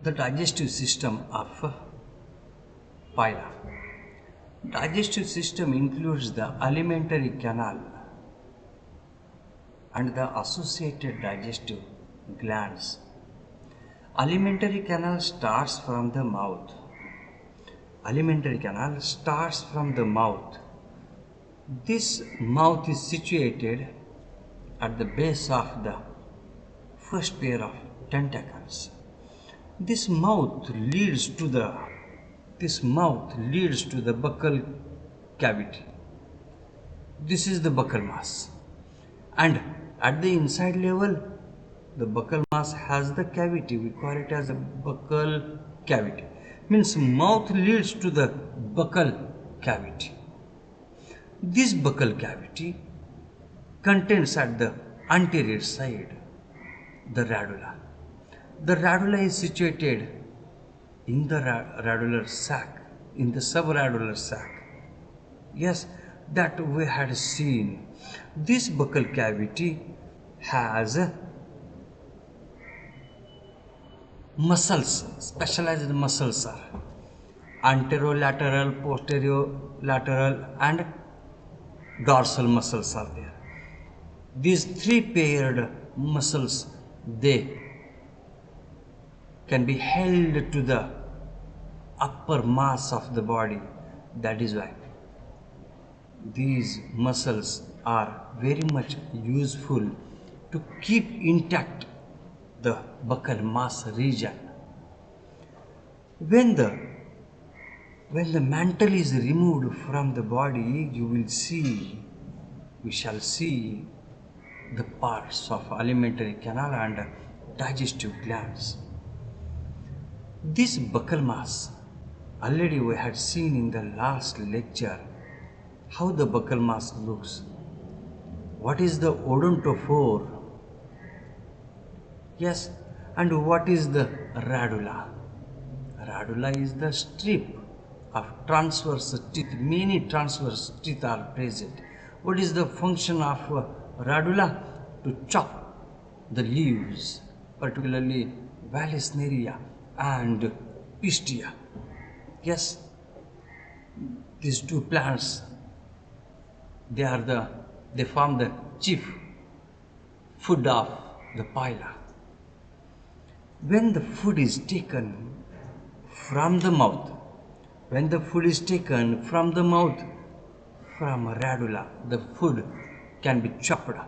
The digestive system of pila. Digestive system includes the alimentary canal and the associated digestive glands. Alimentary canal starts from the mouth. Alimentary canal starts from the mouth. This mouth is situated at the base of the first pair of tentacles. This mouth leads to the buccal cavity. This is the buccal mass, and at the inside level the buccal mass has the cavity. We call it as a buccal cavity. Means mouth leads to the buccal cavity. This buccal cavity contains at the anterior side the radula. The radula is situated in the radular sac, in the subradular sac. Yes, that we had seen. This buccal cavity has muscles, specialized muscles are anterolateral, posterolateral and dorsal muscles are there. These three paired muscles, they can be held to the upper mass of the body. That is why these muscles are very much useful to keep intact the buccal mass region. When the mantle is removed from the body, we shall see the parts of alimentary canal and digestive glands. This buccal mass, already we had seen in the last lecture how the buccal mass looks. What is the odontophore? Yes, and what is the radula? Radula is the strip of transverse teeth. Many transverse teeth are present. What is the function of radula? To chop the leaves, particularly Vallisneria and Pistia. Yes, these two plants, they form the chief food of the pila. When the food is taken from the mouth, from radula, the food can be chopped.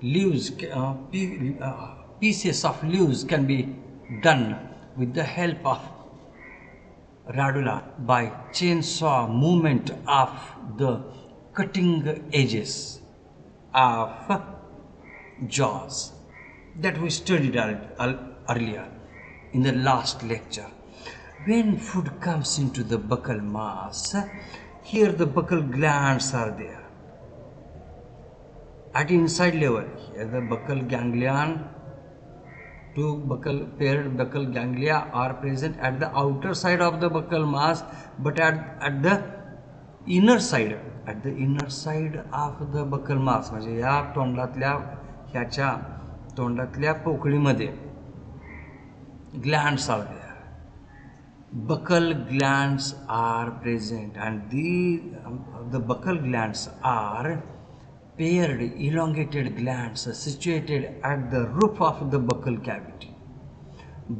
Leaves, pieces of leaves can be done with the help of radula by chainsaw movement of the cutting edges of jaws that we studied earlier in the last lecture. When food comes into the buccal mass, here the buccal glands are there. At inside level, here the buccal ganglion, two paired buccal ganglia are present at the outer side of the buccal mass, but at the inner side of the buccal mass, म्हणजे या तोंडातल्या पोकळीमध्ये glands are there. Buccal glands are present, and the buccal glands are paired elongated glands situated at the roof of the buccal cavity.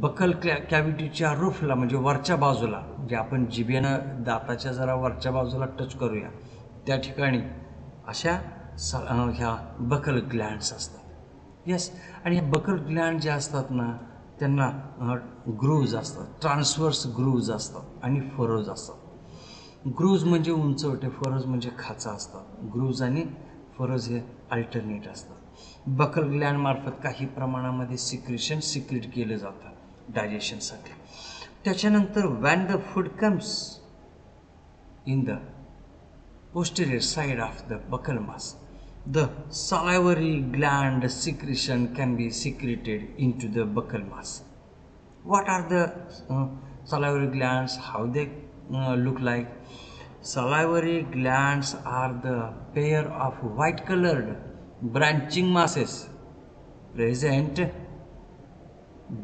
Buccal कॅव्हिटीच्या रूफला म्हणजे वरच्या बाजूला, जे आपण जिभेनं दाताच्या जरा वरच्या बाजूला टच करूया, त्या ठिकाणी अशा ह्या बकल ग्लँड्स असतात. येस, आणि ह्या बकल ग्लँड जे असतात ना, त्यांना ग्रूव्ज असतात, ट्रान्सवर्स ग्रूव्ज असतात आणि फरोज असतात. ग्रूव्ज म्हणजे उंचवटे, फरोज म्हणजे खाचा असतात. ग्रूव्ज आणि फरोज हे अल्टरनेट असतात. बकल ग्लँड मार्फत काही प्रमाणामध्ये सिक्रेट केलं जातं डायजेशनसाठी. त्याच्यानंतर when the food comes in the posterior side of the buccal mass, the salivary gland secretion can be secreted into the buccal mass. What are the salivary glands? How they look like? Salivary glands are the pair of white colored branching masses present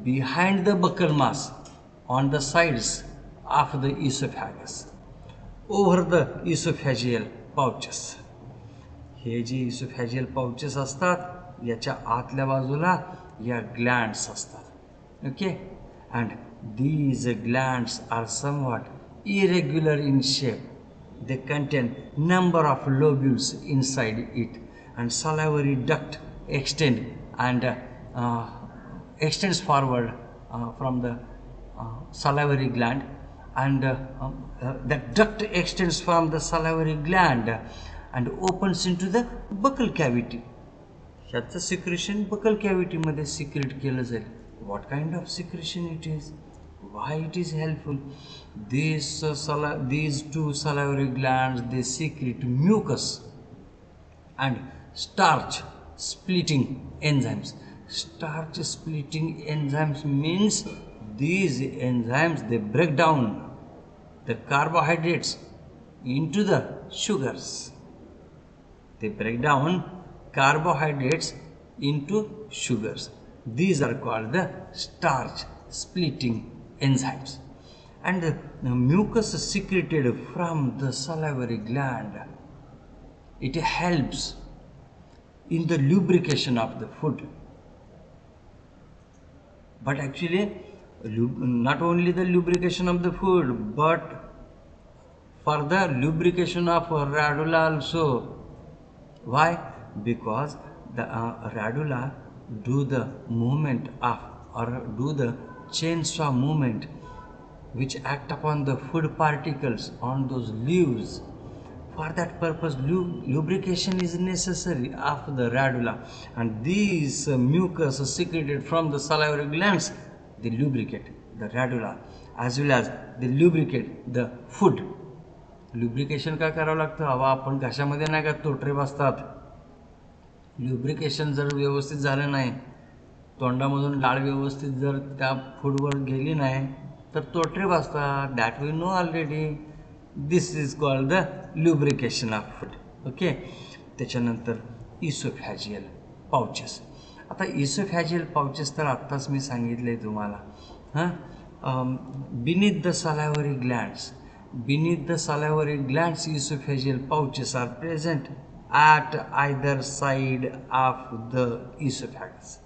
behind the buccal mass. on the sides of the esophagus over the esophageal pouches. हे जे esophageal pouches असतात याच्या आतल्या बाजूला या glands असतात. Okay, and these glands are somewhat irregular in shape. They contain number of lobules inside it, and salivary duct extends forward from the salivary gland, and that duct extends from the salivary gland and opens into the buccal cavity. ह्याचं secretion buccal cavity मध्ये secrete केलं जाईल. What kind of secretion it is? Why it is helpful? These two salivary glands, they secrete mucus and starch splitting enzymes. Starch splitting enzymes means these enzymes, they break down the carbohydrates into the sugars. They break down carbohydrates into sugars. These are called the starch splitting enzymes. And the mucus secreted from the salivary gland, it helps in the lubrication of the food. But actually, not only the lubrication of the food, but for the lubrication of radula also. Why? Because the radula do the movement of, or do the chainsaw movement which act upon the food particles on those leaves. For that purpose, lubrication is necessary of the radula, and these mucus secreted from the salivary glands, they lubricate the radula as well as they lubricate the food. Lubrication का करावं लागतं? हवा आपण घशामध्ये नाही का तोटरे बसतात. ल्युब्रिकेशन जर व्यवस्थित झालं नाही, तोंडामधून लाळ व्यवस्थित जर त्या फूडवर गेली नाही तर तोटरे बसतात. That we know already. This is called the lubrication of food. Okay. त्याच्यानंतर इसोफॅजियल पाउचेस. आता इसोफॅजियल पाउचेस तर आत्ताच मी सांगितले तुम्हाला. beneath the salivary glands esophageal pouches are present at either side of the esophagus.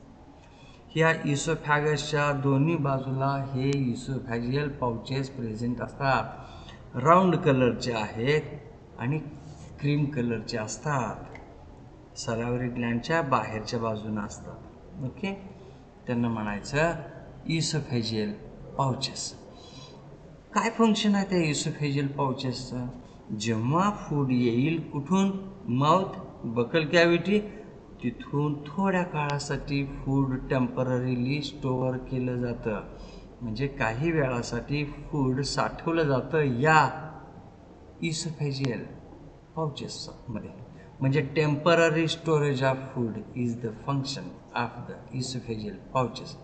ह्या इसोफॅगसच्या दोन्ही बाजूला हे इसोफॅजियल पाउचेस प्रेझेंट असतात. राऊंड कलरचे आहेत आणि क्रीम कलरचे असतात. सलावरी ग्लँडच्या बाहेरच्या बाजूने असतात. ओके. त्यांना म्हणायचं इसोफॅजियल पाउचेस. काय फंक्शन आहे त्या इसोफॅजियल पाउचेसचं? जेव्हा फूड येईल कुठून? माउथ, बकल कॅव्हिटी, तिथून थोड्या काळासाठी फूड टेम्पररीली स्टोअर केलं जातं. म्हणजे काही वेळासाठी फूड साठवलं जातं या इसोफॅजियल पाउचेसमध्ये. म्हणजे temporary storage of food is the function of the oesophageal pouches.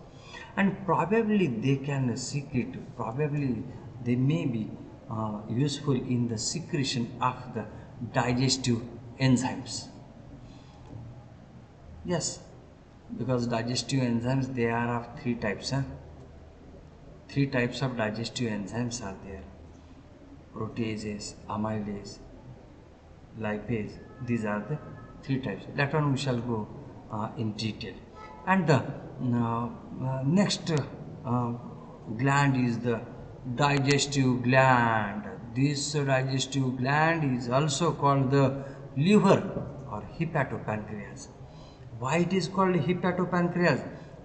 And probably they can secrete, probably they may be useful in the secretion of the digestive enzymes. Yes, because digestive enzymes, they are of three types. Three types of digestive enzymes are there: proteases, amylase, lipase. These are the three types. Later on we shall go in detail. And the next gland is the digestive gland. This digestive gland is also called the liver or hepatopancreas. Why it is called hepatopancreas?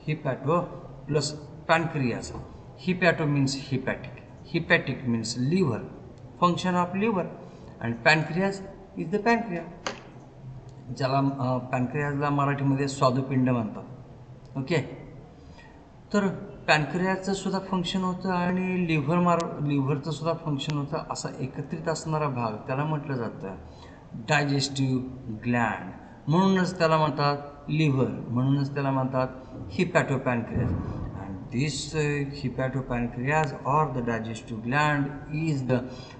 Hepato plus pancreas. Hepato means hepatic. Hepatic means liver, function of liver, and pancreas is the pancreas. ज्याला पॅनक्रियाजला मराठीमध्ये स्वादुपिंड म्हणतात. Okay. तर पॅनक्रियाचं सुद्धा function होतं आणि लिव्हरचं सुद्धा function होतं. असा एकत्रित असणारा भाग त्याला म्हटलं जातं डायजेस्टिव्ह ग्लँड. म्हणूनच त्याला म्हणतात लिव्हर, म्हणूनच त्याला म्हणतात hepatopancreas. And this hepatopancreas or the digestive gland is the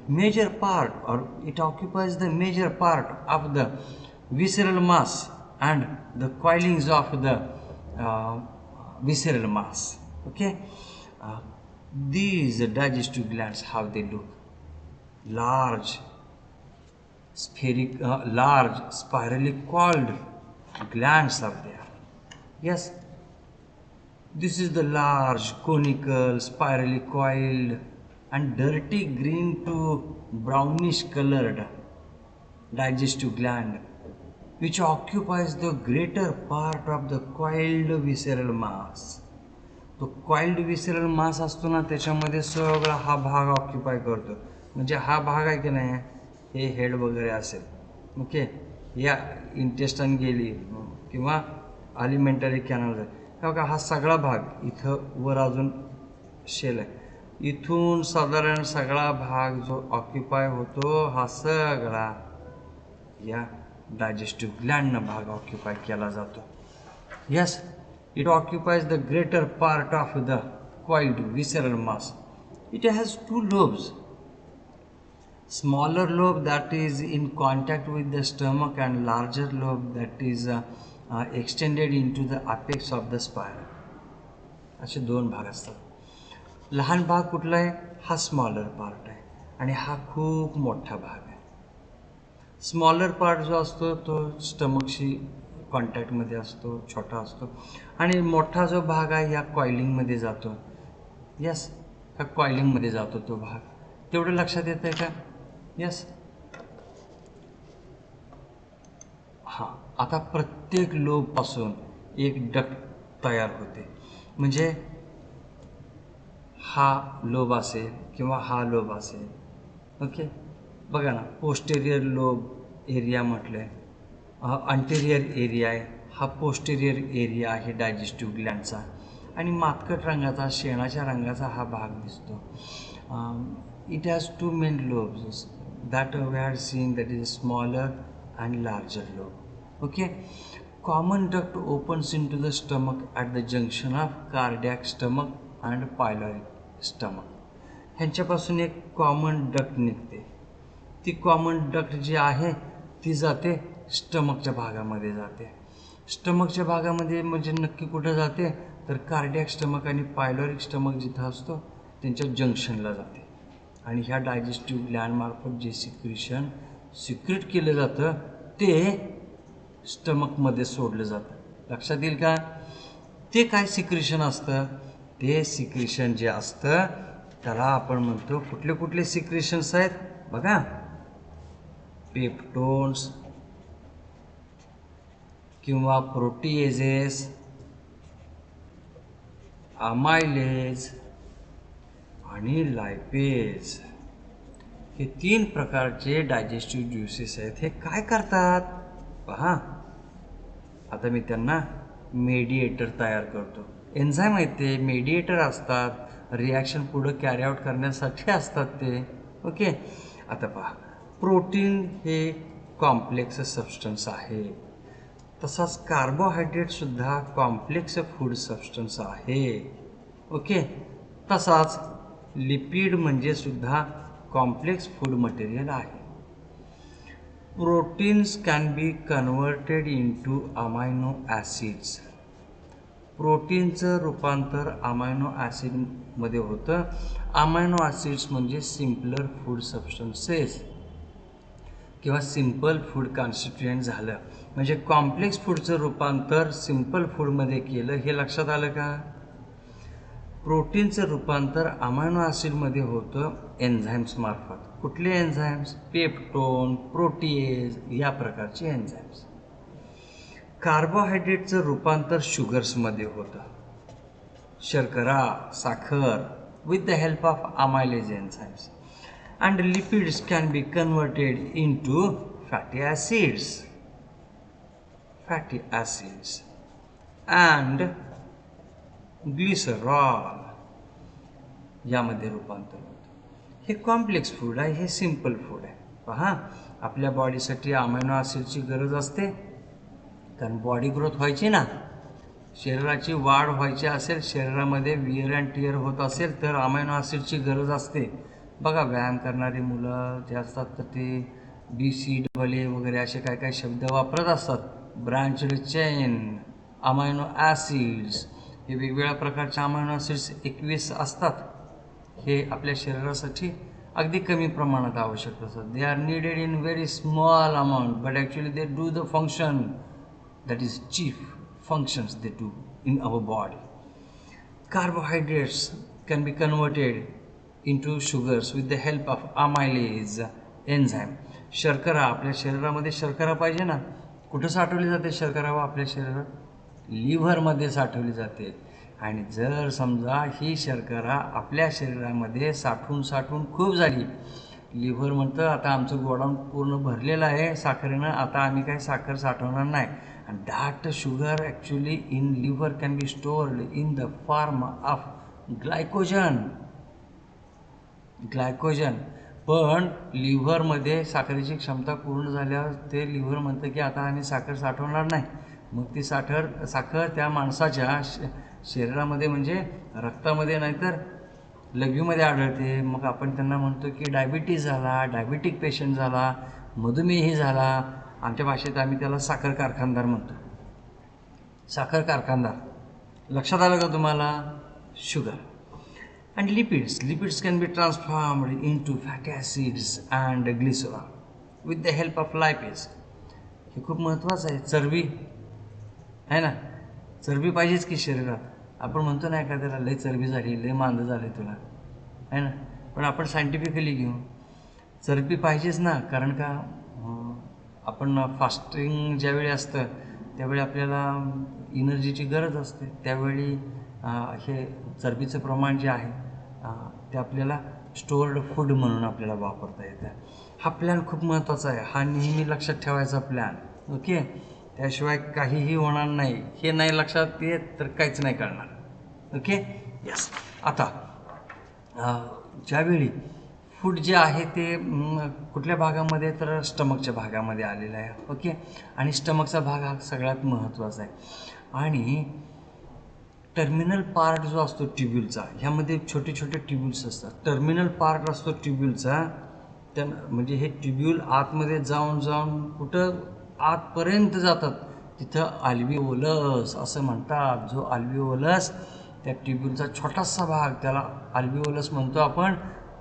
major part, और it occupies the major part of the visceral mass and the coilings of the visceral mass. Okay. These digestive glands, how they look? Large, large, spirally coiled glands are there. Yes, this is the large, conical, spirally coiled, and dirty green to brownish colored digestive gland, which occupies the greater part of the coiled visceral mass. तो coiled विसरल मास असतो ना, त्याच्यामध्ये सगळा हा भाग occupy करतो. म्हणजे हा भाग आहे की नाही, हे हेड वगैरे असेल, ओके, या इंटेस्टाइन गेली किंवा अलिमेंटरी कॅनल जाईल, बघा हा सगळा भाग इथं वर अजून शेल आहे, इथून साधारण सगळा भाग जो ऑक्युपाय होतो हा सगळा या डायजेस्टिव्ह ग्लँडनं भाग ऑक्युपाय केला जातो. Yes, it occupies the greater part of the coiled visceral mass. It has two lobes. Smaller lobe that is in contact with the stomach and larger lobe that is extended into the apex of the spine. असे दोन भाग असतात. लहान भाग कुठला आहे? हा smaller part आहे आणि हा खूप मोठा भाग आहे. स्मॉलर पार्ट जो असतो तो स्टमकशी कॉन्टॅक्टमध्ये असतो, छोटा असतो, आणि मोठा जो भाग आहे या कॉइलिंगमध्ये जातो. यस, हा कॉइलिंगमध्ये जातो तो भाग. तेवढं लक्षात येतं आहे का? यस. हां, आता प्रत्येक लोबपासून एक डक्ट तयार होते. म्हणजे हा लोब असेल किंवा हा लोब असेल, ओके. बघा ना, पोस्टेरियर लोब एरिया म्हटलं, अंटेरियर एरिया आहे, हा पोस्टेरियर एरिया आहे डायजेस्टिव्ह ग्लँडचा, आणि मातकट रंगाचा, शेणाच्या रंगाचा हा भाग दिसतो. It has two main lobes that we had seen, that is smaller and larger lobe. Okay. Common duct opens into the stomach at the junction of cardiac stomach and pyloric stomach. ह्यांच्यापासून एक common duct निघते. ती common duct जी आहे ती जाते स्टमकच्या भागामध्ये जाते. स्टमकच्या भागामध्ये म्हणजे नक्की कुठं जाते, तर कार्डियक स्टमक आणि पायलॉरिक स्टमक जिथं असतो त्यांच्या जंक्शनला जाते. आणि ह्या डायजेस्टिव्ह ग्लँडमार्फत जे सिक्रेट केलं जातं ते स्टमकमध्ये सोडलं जातं. लक्षात येईल का? ते काय सिक्रेशन असतं? ते सिक्रेशन जे असतं त्याला आपण म्हणतो, कुठले कुठले सिक्रेशन्स आहेत बघा, पेप्टोन्स किंवा प्रोटीएजेस, अमायलेज आणि लायपेज. हे तीन प्रकारचे डायजेस्टिव्ह ज्युसेस आहेत. हे काय करतात पहा, आता मी त्यांना मेडिएटर तयार करतो. एन्झाईम आहेत ते, मेडिएटर असतात, रिॲक्शन पुढं कॅरी आउट करण्यासाठी असतात ते. ओके. आता पहा, प्रोटीन हे कॉम्प्लेक्स सबस्टन्स आहे, तसाच कार्बोहायड्रेटसुद्धा कॉम्प्लेक्स फूड सबस्टन्स आहे. ओके. तसाच लिपिड म्हणजे सुद्धा कॉम्प्लेक्स फूड मटेरियल आहे. Proteins can be converted into amino acids. प्रोटीनचं रूपांतर अमायनो ॲसिडमध्ये होतं. अमायनो ॲसिड्स म्हणजे सिम्पलर फूड सबस्टन्सेस किंवा सिम्पल फूड कॉन्स्टिट्युएंट झालं. म्हणजे कॉम्प्लेक्स फूडचं रूपांतर सिम्पल फूडमध्ये केलं. हे लक्षात आलं का? प्रोटीनचं रूपांतर अमायनो ॲसिडमध्ये होतं एन्झाईम्समार्फत. कुठले एन्झाईम्स? पेप्टोन, प्रोटीएज या प्रकारचे एन्झाईम्स. कार्बोहायड्रेटचं रूपांतर शुगर्समध्ये होतं, शर्करा, साखर, with the help of amylase enzymes. And lipids can be converted into fatty acids and glycerol यामध्ये रूपांतर होतं. हे कॉम्प्लेक्स फूड आहे, हे सिम्पल फूड आहे. पहा, आपल्या बॉडीसाठी अमायनो ॲसिडची गरज असते, कारण बॉडी ग्रोथ व्हायची ना, शरीराची वाढ व्हायची असेल, शरीरामध्ये विअर अँड टिअर होत असेल तर अमायनो ॲसिडची गरज असते. बघा, व्यायाम करणारी मुलं जे असतात तर ते BCAA वगैरे असे काय काय शब्द वापरत असतात. ब्रांच्ड चेन अमायनो ॲसिड्स, हे वेगवेगळ्या प्रकारचे अमायनो ॲसिड्स 21 असतात. हे आपल्या शरीरासाठी अगदी कमी प्रमाणात आवश्यक असतात. They are needed in very small amount but actually they do the function that is chief functions they do in our body. Carbohydrates can be converted into sugars with the help of amylase enzyme. शर्करा, आपल्या शरीरामध्ये शर्करा पाहिजे ना, कुठं साठवली जाते शर्करा? आपल्या शरीरात लिव्हरमध्ये साठवली जाते. आणि जर समजा ही शर्करा आपल्या शरीरामध्ये साठवून खूप झाली, लिव्हर म्हणतं आता आमचं गोडाऊन पूर्ण भरलेलं आहे साखरेनं, आता आम्ही काही साखर साठवणार नाही. And that sugar actually in liver can be stored in the form of glycogen. पण लिव्हरमध्ये साखरेची क्षमता पूर्ण झाल्यावर ते लिव्हर म्हणतं की आता आम्ही साखर साठवणार नाही. मग ती साखर त्या माणसाच्या शरीरामध्ये म्हणजे रक्तामध्ये नाहीतर लघवीमध्ये आढळते. मग आपण त्यांना म्हणतो की डायबिटीज झाला, डायबिटिक पेशंट झाला, मधुमेही झाला. आमच्या भाषेत आम्ही त्याला साखर कारखानदार म्हणतो. साखर कारखानदार लक्षात आलं का तुम्हाला? Sugar. And lipids can be transformed into fatty acids and glycerol with the help of lipase. हे खूप महत्त्वाचं आहे. चरबी आहे ना, चरबी पाहिजेच की शरीरात. आपण म्हणतो ना एखाद्याला लय चरबी झाली, लय मांद झाले तुला, आहे ना, पण आपण सायंटिफिकली घेऊ, चरबी पाहिजेच ना. कारण का आपण फास्टिंग ज्यावेळी असतं त्यावेळी आपल्याला एनर्जीची गरज असते. त्यावेळी हे चरबीचं प्रमाण जे आहे ते आपल्याला स्टोअर्ड फूड म्हणून आपल्याला वापरता येतं. हा प्लॅन खूप महत्त्वाचा आहे. हा नेहमी लक्षात ठेवायचा प्लॅन. ओके, त्याशिवाय काहीही होणार नाही. हे नाही लक्षात येत तर काहीच नाही करणार. Okay, yes. आता ज्यावेळी फूड जे आहे ते कुठल्या भागामध्ये, तर स्टमकच्या भागामध्ये आलेलं आहे. ओके, आणि स्टमकचा भाग हा सगळ्यात महत्त्वाचा आहे. आणि टर्मिनल पार्ट जो असतो ट्युब्यूलचा, ह्यामध्ये छोटे छोटे ट्युब्यूल्स असतात. टर्मिनल पार्ट असतो ट्युब्यूलचा, त्या म्हणजे हे ट्युब्यूल आतमध्ये जाऊन कुठं आतपर्यंत जातात, तिथं अल्व्हिओलस असं म्हणतात. जो अल्व्हिओलस, त्या ट्युब्यूलचा छोटासा भाग, त्याला अल्व्हिओलस म्हणतो आपण,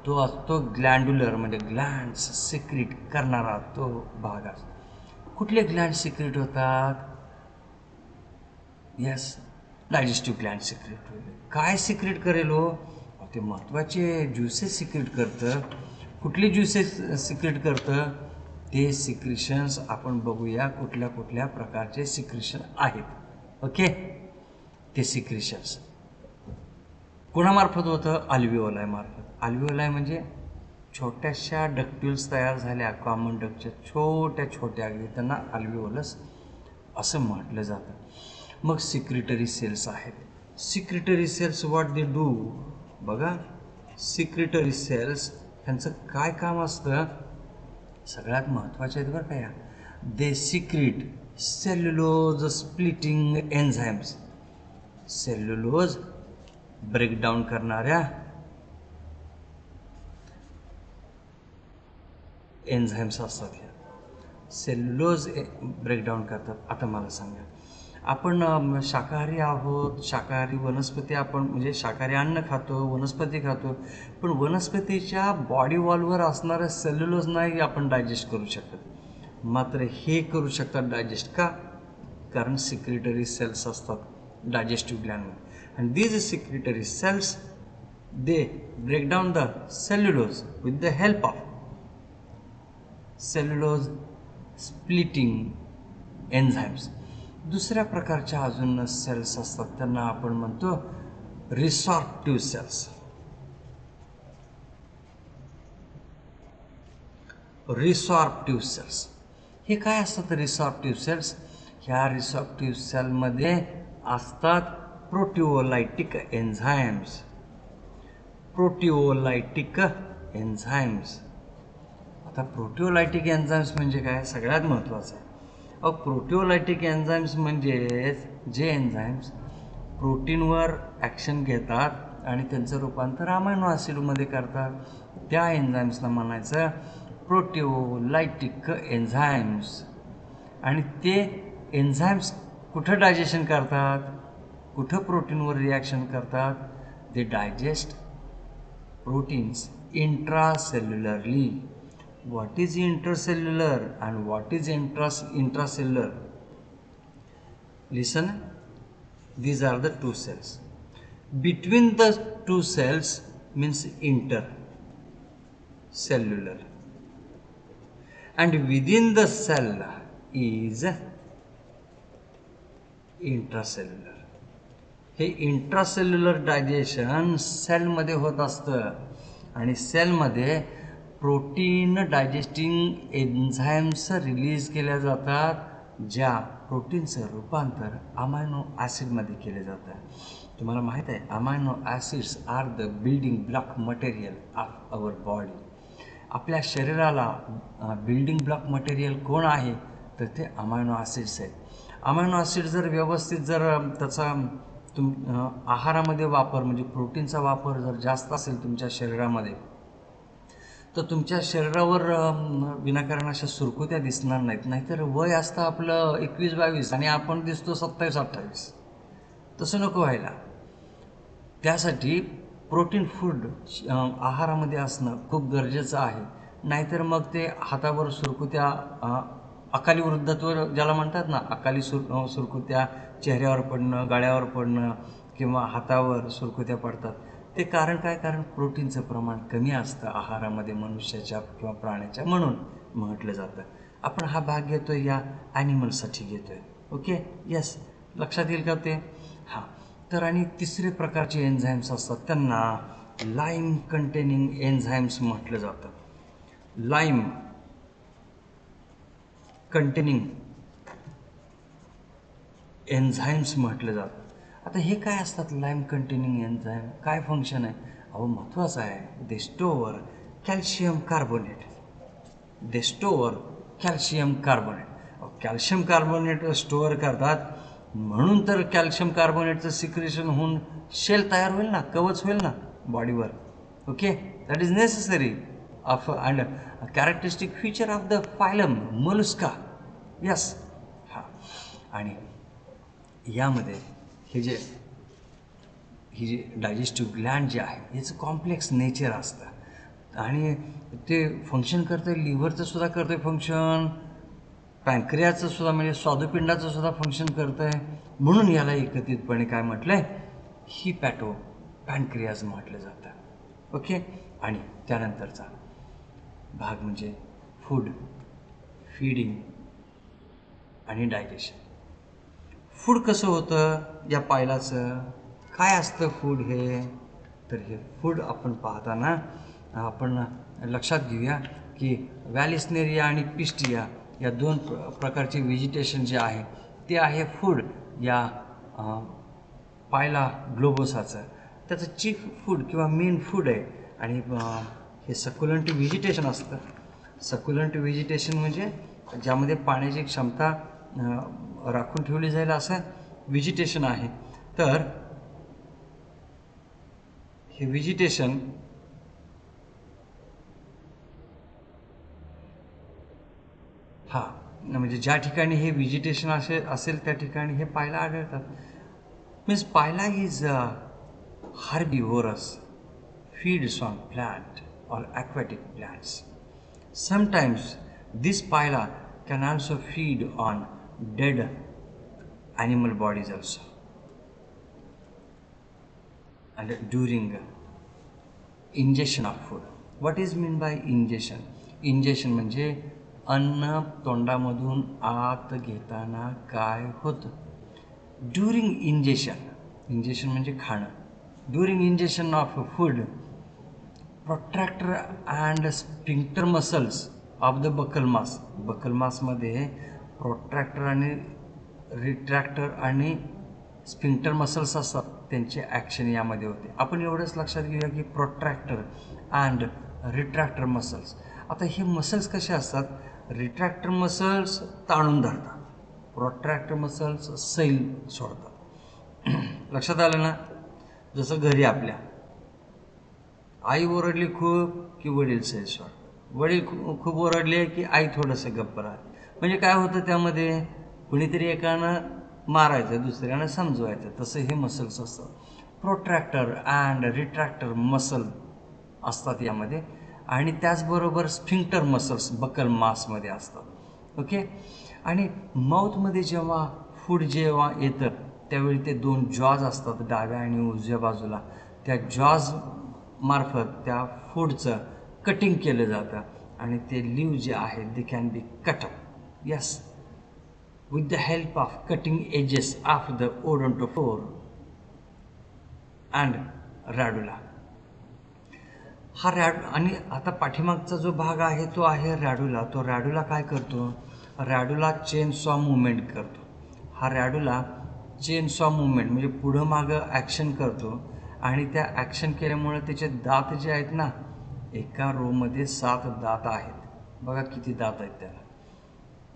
तो असतो ग्लँड्युलर, म्हणजे ग्लँड्स सिक्रीट करणारा तो भाग असतो. कुठले ग्लँड सिक्रीट होतात? यस, डायजेस्टिव्ह ग्लँड सिक्रीट होईल. काय सिक्रीट करेल हो? ते महत्त्वाचे ज्युसेस सिक्रीट करतं. कुठले ज्युसेस सिक्रीट करतं? ते सिक्रिशन्स आपण बघूया कुठल्या कुठल्या प्रकारचे सिक्रिशन आहेत. ओके, ते सिक्रिशन्स कोणामार्फत होतं? अल्व्हिओलाई मार्फत. अल्व्हिओलाई म्हणजे छोट्याशा डक्ट्युल्स तयार झाल्या कॉमन डक्टच्या, छोट्या अगदी, त्यांना अल्व्हिओलस असं म्हटलं जातं. मग सिक्रिटरी सेल्स आहेत. Secretory cells what they do? बघा, सिक्रिटरी सेल्स ह्यांचं काय काम असतं? सगळ्यात महत्त्वाचे आहेत बरं का या. They secrete cellulose splitting enzymes. Cellulose breakdown करणाऱ्या एन्झाईम्स असतात. ह्या सेल्युलोज ब्रेकडाऊन करतात. आता मला सांगा, आपण शाकाहारी आहोत, शाकाहारी वनस्पती आपण म्हणजे शाकाहारी अन्न खातो, वनस्पती खातो, पण वनस्पतीच्या बॉडी वॉलवर असणारं सेल्युलोज नाही आपण डायजेस्ट करू शकत. मात्र हे करू शकतात डायजेस्ट. का? कारण सिक्रिटरी सेल्स असतात डायजेस्टिव्ह ग्लँडमध्ये. And these secretory cells they break down the cellulose with the help of cellulose splitting enzymes. दुसऱ्या प्रकारच्या अजून सेल्स असतात, त्यांना आपण म्हणतो रिसॉर्प्टिव्ह सेल्स. रिसॉर्प्टिव्ह सेल्स हे काय असतात? रिसॉर्प्टिव्ह सेल्स, ह्या रिसॉर्प्टिव्ह सेलमध्ये असतात प्रोटिओलायटिक एन्झाईम्स. प्रोटिओलायटिक एन्झाईम्स. आता प्रोटिओलायटिक एन्झाईम्स म्हणजे काय? सगळ्यात महत्त्वाचं आहे. प्रोटिओलायटिक एन्झाईम्स म्हणजे जे एन्झाईम्स प्रोटीनवर ॲक्शन घेतात आणि त्यांचं रूपांतर अमायनो ॲसिडमध्ये करतात, त्या एन्झाईम्सना म्हणायचं प्रोटिओलायटिक एन्झाईम्स. आणि ते एन्झाईम्स कुठं डायजेशन करतात? कुठं प्रोटीनवर रिॲक्शन करतात? दे digest proteins intracellularly. What is intracellular and what is intracellular? Listen, these are the two cells. Between the two cells means intercellular, and within the cell is intracellular. हे intracellular digestion सेलमध्ये होत असतं आणि सेलमध्ये protein डायजेस्टिंग enzymes release केल्या जातात, ज्या प्रोटीनचं रूपांतर अमायनो ॲसिडमध्ये केले जातं. तुम्हाला माहीत आहे amino acids are the building block material of our body. आपल्या शरीराला बिल्डिंग ब्लॉक मटेरियल कोण आहे तर ते अमायनो ॲसिड्स आहेत. अमायनो ॲसिड जर व्यवस्थित जर त्याचा आहारामध्ये वापर म्हणजे प्रोटीनचा वापर जर जास्त असेल तुमच्या शरीरामध्ये, तर तुमच्या शरीरावर विनाकारण अशा सुरकुत्या दिसणार नाहीत. नाहीतर वय असतं आपलं 21-22 आणि आपण दिसतो 27-28. तसं नको व्हायला. त्यासाठी प्रोटीन फूड आहारामध्ये असणं खूप गरजेचं आहे. नाहीतर मग ते हातावर सुरकुत्या, अकाली वृद्धत्व ज्याला म्हणतात ना, अकाली सुरकुत्या चेहऱ्यावर पडणं, गाड्यावर पडणं किंवा हातावर सुरकुत्या पडतात. ते कारण काय? कारण प्रोटीनचं प्रमाण कमी असतं आहारामध्ये मनुष्याच्या किंवा प्राण्याच्या, म्हणून म्हटलं जातं. आपण हा भाग घेतो या ॲनिमलसाठी घेतो आहे. ओके, यस, लक्षात येईल का ते? हां. तर आणि तिसरे प्रकारचे एन्झाईम्स असतात, त्यांना लाईम कंटेनिंग एन्झाईम्स म्हटलं जातं. लाईम कंटेनिंग एन्झाईम्स म्हटलं जातं. आता हे काय असतात लाईम कंटेनिंग एन्झाईम? काय फंक्शन आहे? अहो महत्त्वाचं आहे. They store calcium carbonate. They store calcium carbonate. Calcium carbonate store करतात, म्हणून तर कॅल्शियम कार्बोनेटचं सिक्रेशन होऊन शेल तयार होईल ना, कवच होईल ना बॉडीवर. Okay, that is necessary of and characteristic feature of the phylum Mollusca. Yes. हां. आणि यामध्ये ही जी डायजेस्टिव्ह ग्लँड जे आहे याचं कॉम्प्लेक्स नेचर असतं आणि ते फंक्शन करतं. लिव्हरचं सुद्धा करतं आहे फंक्शन, पॅन्क्रियाचं सुद्धा म्हणजे स्वादुपिंडाचं सुद्धा फंक्शन करतं आहे. म्हणून याला एकत्रितपणे काय म्हटलं आहे? हिपॅटो पॅन्क्रियाज म्हटलं जातं. ओके. आणि त्यानंतरचा भाग म्हणजे फूड, फीडिंग आणि डायजेशन. फूड कसं होतं या पायलाचं? काय असतं फूड हे? तर हे फूड आपण पाहताना आपण लक्षात घेऊया की वॅलिस्नेरिया आणि पिस्टिया या दोन प्रकारचे व्हेजिटेशन जे आहे ते आहे फूड या पायला ग्लोबोसाचं. त्याचं चीफ फूड किंवा मेन फूड आहे. आणि हे सक्युलंट व्हेजिटेशन असतं. सक्युलंट व्हेजिटेशन म्हणजे ज्यामध्ये पाण्याची क्षमता राखून ठेवली जाईल असं व्हेजिटेशन आहे. तर हे व्हेजिटेशन म्हणजे ज्या ठिकाणी हे व्हेजिटेशन असेल त्या ठिकाणी हे पायला आढळतात. Means Pila is herbivorous, feeds on plant or aquatic plants. Sometimes this phyla can also feed on dead animal bodies also. And during ingestion of food. What is mean by ingestion? Ingestion म्हणजे अन्न तोंडामधून आत घेताना काय होतं? During ingestion म्हणजे खाणं. During ingestion of food, protractor and sphincter muscles of the buccal mass. Buccal मासमध्ये protractor आणि रिट्रॅक्टर आणि स्पिंक्टर मसल्स असतात, त्यांचे ॲक्शन यामध्ये होते. आपण एवढंच लक्षात घेऊया की प्रोट्रॅक्टर अँड रिट्रॅक्टर मसल्स. आता हे मसल्स कसे असतात? रिट्रॅक्टर मसल्स ताणून धरतात, प्रोट्रॅक्टर मसल्स सैल सोडतात. लक्षात आलं ना? जसं घरी आपल्या आई ओरडली खूप की वडील सैल सोडतात, वडील खूप ओरडले की आई थोडंसं गप्प राहते. म्हणजे काय होतं त्यामध्ये? कुणीतरी एकानं मारायचं, दुसऱ्यानं समजवायचं. तसं हे मसल्स असतात. प्रोट्रॅक्टर अँड रिट्रॅक्टर मसल असतात यामध्ये. आणि त्याचबरोबर स्फिंक्टर मसल्स बकल मासमध्ये असतात. ओके. आणि माउथमध्ये जेव्हा फूड जेव्हा येतं त्यावेळी ते 2 जॉज असतात डाव्या आणि उजव्या बाजूला. त्या जॉज मार्फत त्या फूडचं कटिंग केलं जातं आणि ते लिव्ह जे आहे they can be cut up. Yes, with the help of cutting edges of the odontophore and radula. हा आणि आता पाठीमागचा जो भाग आहे तो आहे रॅडुला. तो रॅडुला काय करतो? रॅडुला चेन सॉ मुवमेंट करतो. हा रॅडुला चेन सॉ मुवमेंट म्हणजे पुढं मागं ॲक्शन करतो आणि त्या ॲक्शन केल्यामुळे त्याचे दात जे आहेत ना, एका रोमध्ये 7 दात आहेत. बघा किती दात आहेत त्याला.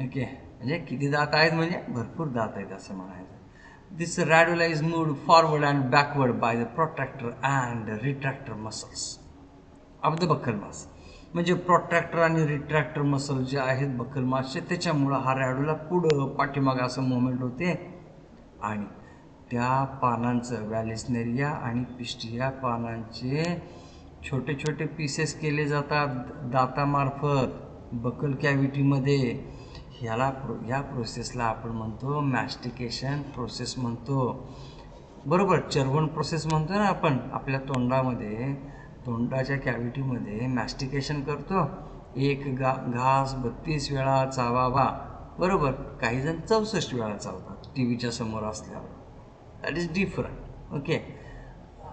ओके, म्हणजे किती दात आहेत म्हणजे भरपूर दात आहेत असं म्हणायचं. This radula is moved forward and backward by the protractor and retractor muscles of the buccal mass. म्हणजे प्रोट्रॅक्टर आणि रिट्रॅक्टर मसल जे आहेत बक्कल मासचे त्याच्यामुळं हा रॅडुला पुढं पाठीमागं असं मुवमेंट होते आणि त्या पानांचं व्हॅलेस्नेरिया आणि पिस्टिया पानांचे छोटे छोटे पीसेस केले जातात दातामार्फत बकल कॅव्हिटीमध्ये. ह्या प्रोसेसला आपण म्हणतो मॅस्टिकेशन प्रोसेस म्हणतो. बरोबर, चर्वण प्रोसेस म्हणतो ना आपण. आपल्या तोंडाच्या कॅव्हिटीमध्ये मॅस्टिकेशन करतो. एक घास 32 वेळा चावावा. बरोबर, काही जण 64 वेळा चावतात टी व्हीच्या समोर असल्यावर. That is different. Okay.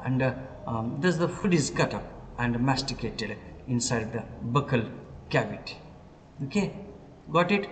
And thus the food is cut up and masticated inside the buccal cavity. Okay, got it?